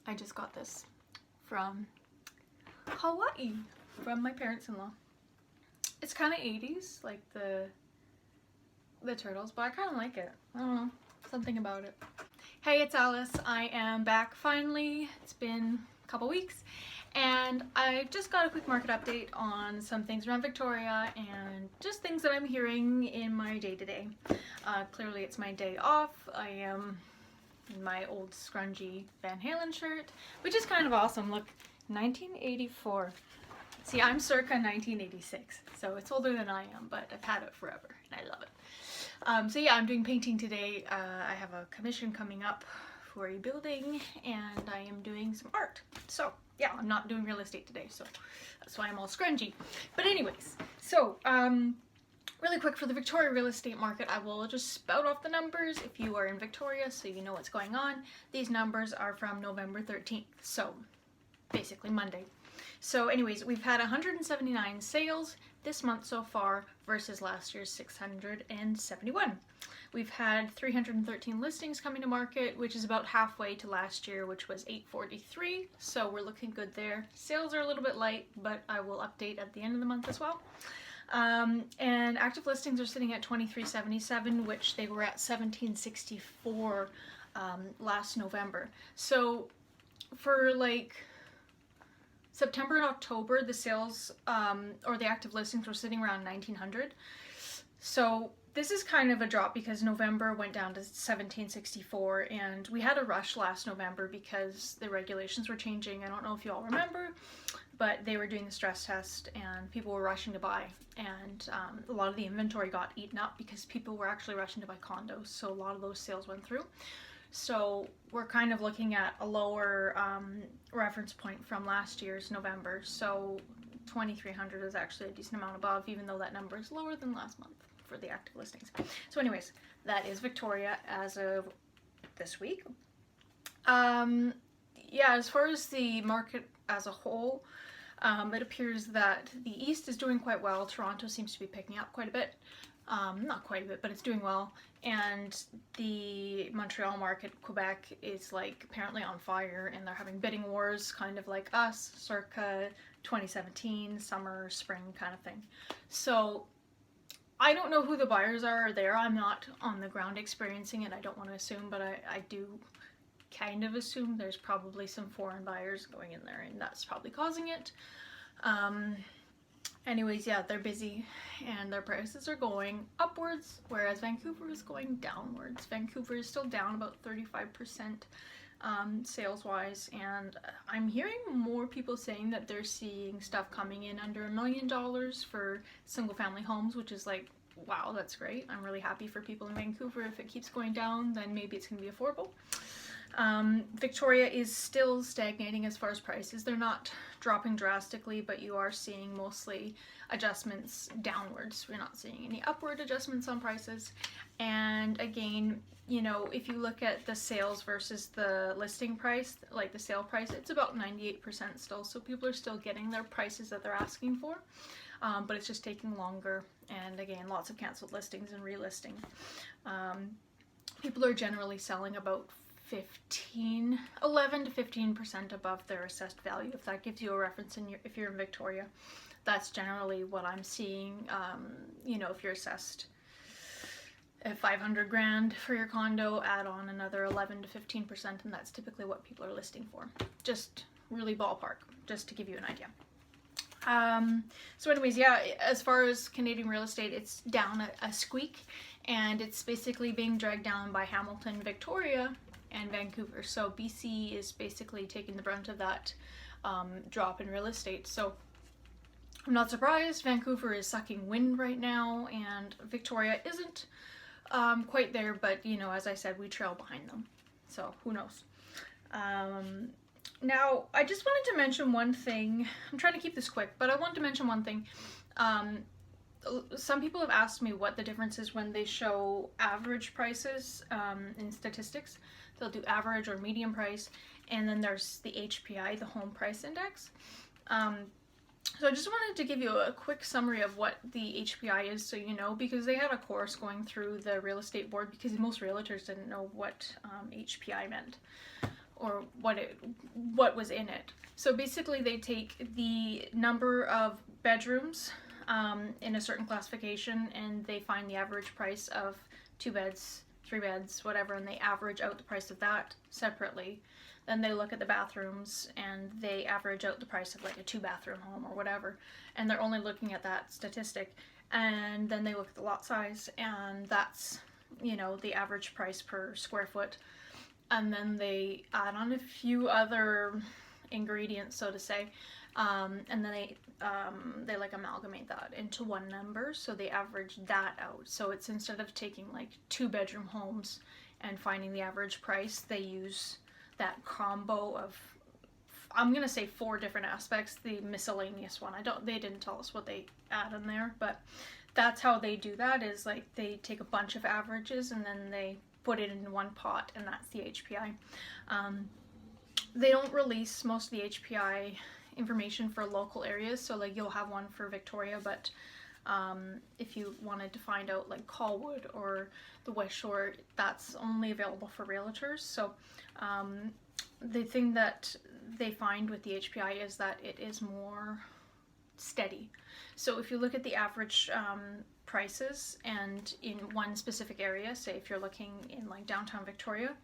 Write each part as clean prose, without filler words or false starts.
I just got this from Hawaii from my parents-in-law. It's kind of 80s, like the turtles, but I kind of like it. I don't know, something about it. Hey, it's Alice. I am back finally. It's been a couple weeks, and I just got a quick market update on some things around Victoria and just things that I'm hearing in my day-to-day. Clearly it's my day off. I am in my old scrungy Van Halen shirt, which is kind of awesome. Look, 1984. See, I'm circa 1986, so it's older than I am, but I've had it forever, and I love it. So yeah, I'm doing painting today. I have a commission coming up for a building, and I am doing some art. So yeah, I'm not doing real estate today, so that's why I'm all scrungy. But anyways, so really quick for the Victoria real estate market, I will just spout off the numbers if you are in Victoria so you know what's going on. These numbers are from November 13th, so basically Monday. So anyways, we've had 179 sales this month so far versus last year's 671. We've had 313 listings coming to market, which is about halfway to last year, which was 843. So we're looking good there. Sales are a little bit light, but I will update at the end of the month as well. And active listings are sitting at 2377, which they were at 1764 last November. So for like September and October, the sales or the active listings were sitting around 1900. So this is kind of a drop because November went down to 1764, and we had a rush last November because the regulations were changing. I don't know if you all remember, but they were doing the stress test and people were rushing to buy, and a lot of the inventory got eaten up because people were actually rushing to buy condos, so a lot of those sales went through. So we're kind of looking at a lower reference point from last year's November, so 2300 is actually a decent amount above, even though that number is lower than last month for the active listings. So anyways, that is Victoria as of this week. Yeah, as far as the market as a whole, it appears that the East is doing quite well. Toronto seems to be picking up quite a bit. Not quite a bit, but it's doing well. And the Montreal market, Quebec, is like apparently on fire, and they're having bidding wars, kind of like us, circa 2017, summer, spring kind of thing. So I don't know who the buyers are there. I'm not on the ground experiencing it. I don't want to assume, but I do kind of assume there's probably some foreign buyers going in there, and that's probably causing it. Anyways, yeah, they're busy and their prices are going upwards, whereas Vancouver is going downwards. Vancouver is still down about 35% sales-wise, and I'm hearing more people saying that they're seeing stuff coming in under $1 million for single-family homes, which is like, wow, that's great. I'm really happy for people in Vancouver. If it keeps going down, then maybe it's going to be affordable. Victoria is still stagnating as far as prices. They're not dropping drastically, but you are seeing mostly adjustments downwards. We're not seeing any upward adjustments on prices. And again, you know, if you look at the sales versus the listing price, like the sale price, it's about 98% still. So people are still getting their prices that they're asking for, but it's just taking longer. And again, lots of canceled listings and relisting. People are generally selling about 11 to 15% above their assessed value. If that gives you a reference if you're in Victoria, that's generally what I'm seeing. You know, if you're assessed at 500 grand for your condo, add on another 11 to 15%, and that's typically what people are listing for. Just really ballpark, just to give you an idea. So anyways, yeah, as far as Canadian real estate, it's down a squeak, and it's basically being dragged down by Hamilton, Victoria, and Vancouver. So BC is basically taking the brunt of that drop in real estate. So I'm not surprised. Vancouver is sucking wind right now, and Victoria isn't quite there, but you know, as I said, we trail behind them. So who knows? Now, I just wanted to mention one thing. I'm trying to keep this quick, but I wanted to mention one thing. Some people have asked me what the difference is when they show average prices in statistics. They'll do average or median price, and then there's the HPI, the Home Price Index. So I just wanted to give you a quick summary of what the HPI is, so you know, because they had a course going through the real estate board because most realtors didn't know what HPI meant. or what was in it. So basically they take the number of bedrooms in a certain classification, and they find the average price of 2 beds, 3 beds, whatever, and they average out the price of that separately. Then they look at the bathrooms and they average out the price of like a 2-bathroom home or whatever, and they're only looking at that statistic. And then they look at the lot size, and that's, you know, the average price per square foot. And then they add on a few other ingredients, so to say, and then they like amalgamate that into one number, so they average that out. So it's, instead of taking like 2-bedroom homes and finding the average price, they use that combo of, I'm gonna say 4 different aspects. The miscellaneous one, they didn't tell us what they add in there, but that's how they do that, is like they take a bunch of averages and then they put it in one pot, and that's the HPI. They don't release most of the HPI information for local areas, so like you'll have one for Victoria, but if you wanted to find out like Colwood or the West Shore, that's only available for realtors. So the thing that they find with the HPI is that it is more steady. So if you look at the average prices, and in one specific area, say if you're looking in like downtown Victoria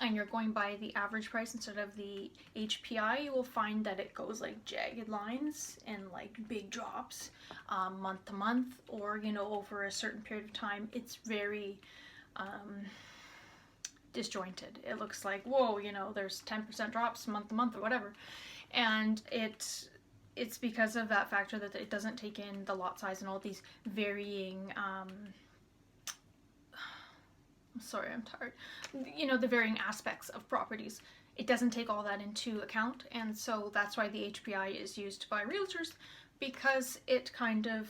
and you're going by the average price instead of the HPI, you will find that it goes like jagged lines and like big drops month to month, or, you know, over a certain period of time. It's very disjointed. It looks like, whoa, you know, there's 10% drops month to month or whatever. And it's because of that factor that it doesn't take in the lot size and all these varying sorry, I'm tired. You know, the varying aspects of properties. It doesn't take all that into account, and so that's why the HPI is used by realtors, because it kind of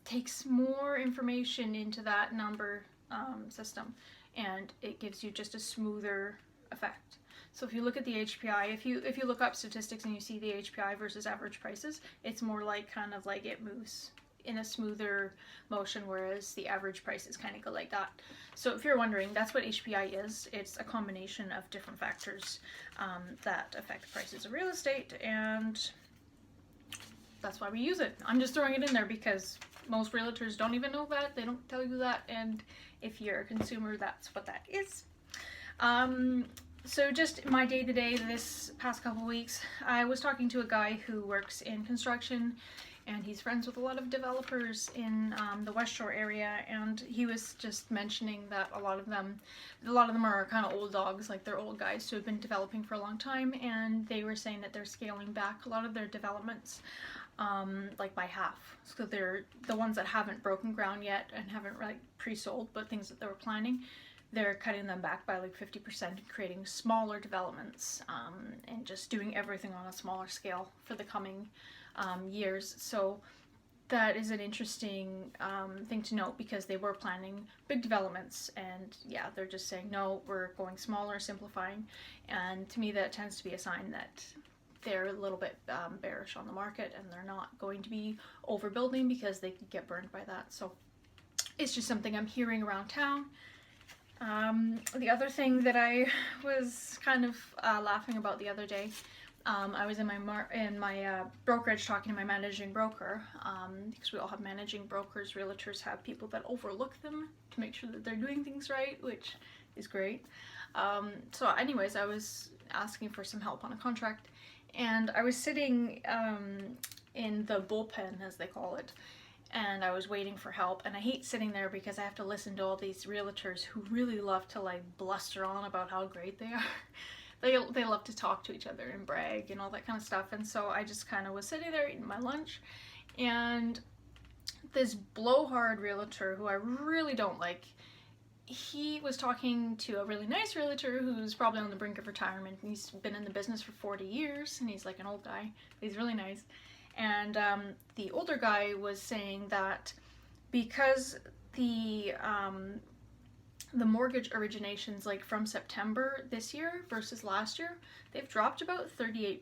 takes more information into that number system, and it gives you just a smoother effect. So if you look at the HPI, if you look up statistics and you see the HPI versus average prices, it's more like kind of like it moves in a smoother motion, whereas the average prices kind of go like that. So if you're wondering, that's what HPI is. It's a combination of different factors that affect the prices of real estate, and that's why we use it. I'm just throwing it in there because most realtors don't even know that. They don't tell you that, and if you're a consumer, that's what that is. So just my day-to-day this past couple weeks, I was talking to a guy who works in construction, and he's friends with a lot of developers in the West Shore area, and he was just mentioning that a lot of them are kind of old dogs, like they're old guys who have been developing for a long time, and they were saying that they're scaling back a lot of their developments, like by half. So they're the ones that haven't broken ground yet and haven't like pre-sold, but things that they were planning, they're cutting them back by like 50% and creating smaller developments, and just doing everything on a smaller scale for the coming years. So that is an interesting thing to note, because they were planning big developments, and yeah, they're just saying, no, we're going smaller, simplifying. And to me, that tends to be a sign that they're a little bit bearish on the market, and they're not going to be overbuilding because they could get burned by that. So it's just something I'm hearing around town. The other thing that I was kind of laughing about the other day, I was in my brokerage talking to my managing broker, because we all have managing brokers. Realtors have people that overlook them to make sure that they're doing things right, which is great. So anyways, I was asking for some help on a contract, and I was sitting in the bullpen, as they call it, and I was waiting for help. And I hate sitting there because I have to listen to all these realtors who really love to like bluster on about how great they are. They love to talk to each other and brag and all that kind of stuff. And so I just kind of was sitting there eating my lunch, and this blowhard realtor who I really don't like, he was talking to a really nice realtor who's probably on the brink of retirement. He's been in the business for 40 years, and he's like an old guy. He's really nice. And the older guy was saying that because the mortgage originations, like from September this year versus last year, they've dropped about 38%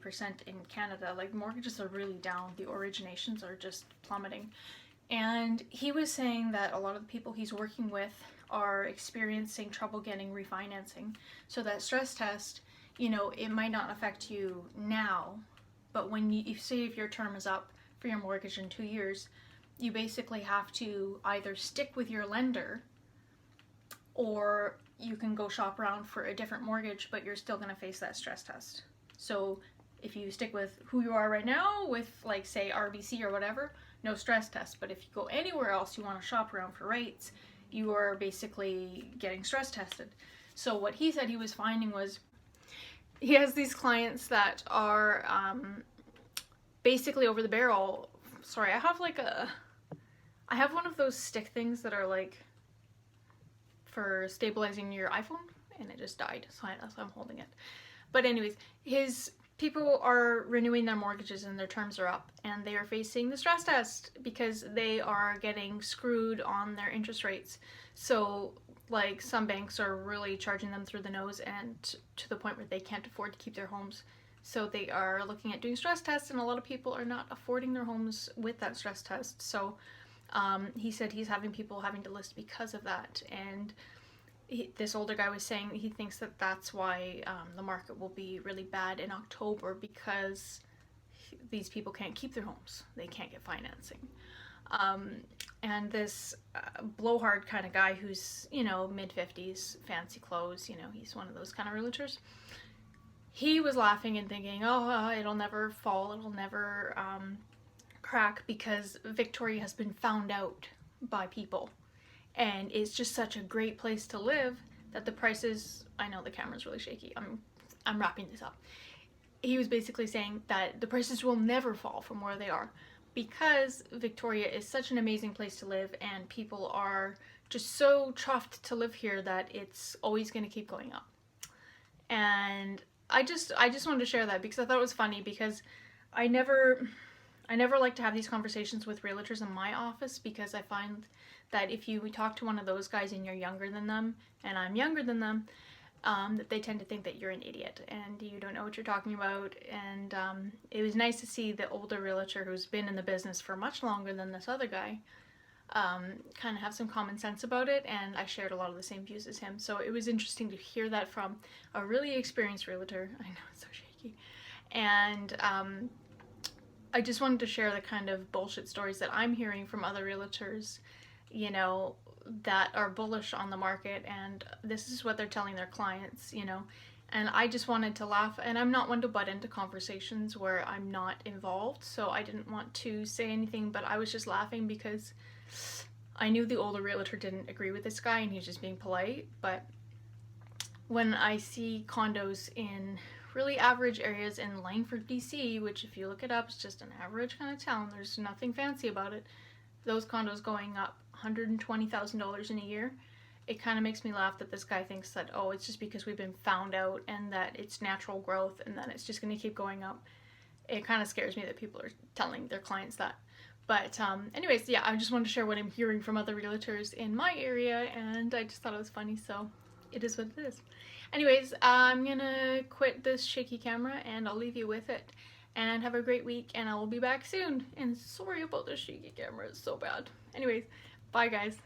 in Canada. Like, mortgages are really down. The originations are just plummeting. And he was saying that a lot of the people he's working with are experiencing trouble getting refinancing. So that stress test, you know, it might not affect you now, but when you say if your term is up for your mortgage in 2 years, you basically have to either stick with your lender, or you can go shop around for a different mortgage, but you're still going to face that stress test. So if you stick with who you are right now, with like say RBC or whatever, no stress test. But if you go anywhere else, you want to shop around for rates, you are basically getting stress tested. So what he said he was finding was he has these clients that are basically over the barrel. Sorry, I have one of those stick things that are like for stabilizing your iPhone, and it just died, so I'm holding it. But anyways, his people are renewing their mortgages and their terms are up, and they are facing the stress test because they are getting screwed on their interest rates. So like some banks are really charging them through the nose, and to the point where they can't afford to keep their homes. So they are looking at doing stress tests, and a lot of people are not affording their homes with that stress test. So he said he's having people having to list because of that. And this older guy was saying he thinks that that's why the market will be really bad in October, because these people can't keep their homes. They can't get financing. And this blowhard kind of guy who's, you know, mid-50s, fancy clothes, you know, he's one of those kind of realtors. He was laughing and thinking, oh, it'll never fall, it'll never crack, because Victoria has been found out by people. And it's just such a great place to live that the prices, I know the camera's really shaky, I'm wrapping this up. He was basically saying that the prices will never fall from where they are, because Victoria is such an amazing place to live, and people are just so chuffed to live here that it's always going to keep going up. And I just wanted to share that because I thought it was funny, because I never like to have these conversations with realtors in my office, because I find that if you talk to one of those guys and you're younger than them, and I'm younger than them, that they tend to think that you're an idiot and you don't know what you're talking about. And it was nice to see the older realtor who's been in the business for much longer than this other guy kind of have some common sense about it, and I shared a lot of the same views as him. So it was interesting to hear that from a really experienced realtor. I know, it's so shaky. And I just wanted to share the kind of bullshit stories that I'm hearing from other realtors, you know, that are bullish on the market, and this is what they're telling their clients, you know. And I just wanted to laugh, and I'm not one to butt into conversations where I'm not involved, so I didn't want to say anything, but I was just laughing because I knew the older realtor didn't agree with this guy and he's just being polite. But when I see condos in really average areas in Langford, BC, which if you look it up, it's just an average kind of town, there's nothing fancy about it, those condos going up $120,000 in a year, it kind of makes me laugh that this guy thinks that, oh, it's just because we've been found out and that it's natural growth and that it's just going to keep going up. It kind of scares me that people are telling their clients that. But anyways, yeah, I just wanted to share what I'm hearing from other realtors in my area, and I just thought it was funny, so it is what it is. Anyways, I'm gonna quit this shaky camera and I'll leave you with it. And have a great week, and I will be back soon. And sorry about the shaky camera, it's so bad. Anyways, bye guys.